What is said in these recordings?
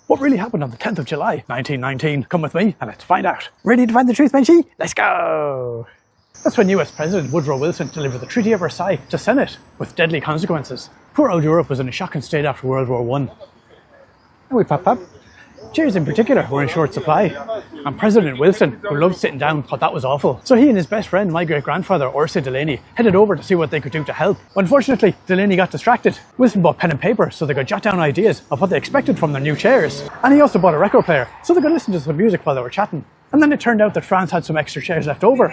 What really happened on the 10th of July, 1919? Come with me and let's find out. Ready to find the truth, Menchie? Let's go! That's when US President Woodrow Wilson delivered the Treaty of Versailles to Senate, with deadly consequences. Poor old Europe was in a shocking state after World War I. And we pop. Chairs in particular were in short supply, and President Wilson, who loved sitting down, thought that was awful. So he and his best friend, my great-grandfather, Ursula Delaney, headed over to see what they could do to help. Unfortunately, Delaney got distracted. Wilson bought pen and paper so they could jot down ideas of what they expected from their new chairs. And he also bought a record player so they could listen to some music while they were chatting. And then it turned out that France had some extra chairs left over.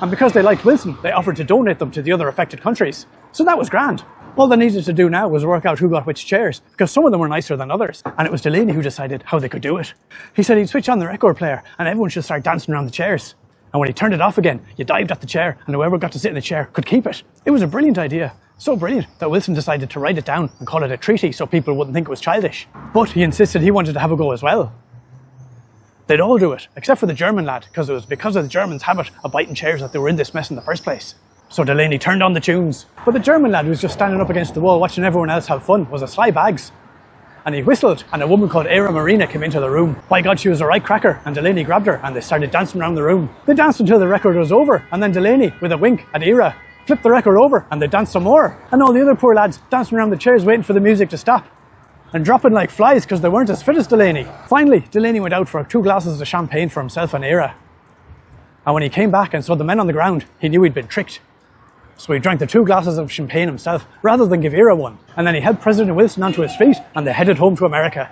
And because they liked Wilson, they offered to donate them to the other affected countries. So that was grand. All they needed to do now was work out who got which chairs, because some of them were nicer than others. And it was Delaney who decided how they could do it. He said he'd switch on the record player and everyone should start dancing around the chairs. And when he turned it off again, you dived at the chair and whoever got to sit in the chair could keep it. It was a brilliant idea. So brilliant that Wilson decided to write it down and call it a treaty so people wouldn't think it was childish. But he insisted he wanted to have a go as well. They'd all do it, except for the German lad, because it was because of the Germans' habit of biting chairs that they were in this mess in the first place. So Delaney turned on the tunes. But the German lad who was just standing up against the wall watching everyone else have fun was a sly bags. And he whistled, and a woman called Era Marina came into the room. By God, she was a right cracker, and Delaney grabbed her, and they started dancing around the room. They danced until the record was over, and then Delaney, with a wink at Era, flipped the record over, and they danced some more. And all the other poor lads dancing around the chairs waiting for the music to stop. And dropping like flies because they weren't as fit as Delaney. Finally, Delaney went out for 2 glasses of champagne for himself and Era. And when he came back and saw the men on the ground, he knew he'd been tricked. So he drank the 2 glasses of champagne himself, rather than give Era one. And then he helped President Wilson onto his feet, and they headed home to America.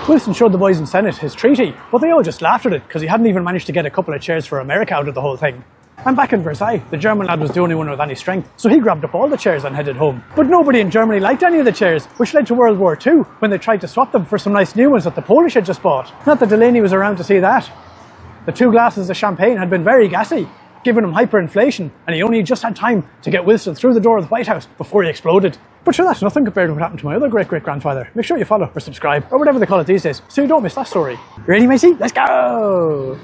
Wilson showed the boys in Senate his treaty, but they all just laughed at it, because he hadn't even managed to get a couple of chairs for America out of the whole thing. And back in Versailles, the German lad was the only one with any strength, so he grabbed up all the chairs and headed home. But nobody in Germany liked any of the chairs, which led to World War II, when they tried to swap them for some nice new ones that the Polish had just bought. Not that Delaney was around to see that. The 2 glasses of champagne had been very gassy, giving him hyperinflation, and he only just had time to get Wilson through the door of the White House before he exploded. But sure, that's nothing compared to what happened to my other great-great-grandfather. Make sure you follow or subscribe, or whatever they call it these days, so you don't miss that story. Ready, matey? Let's go!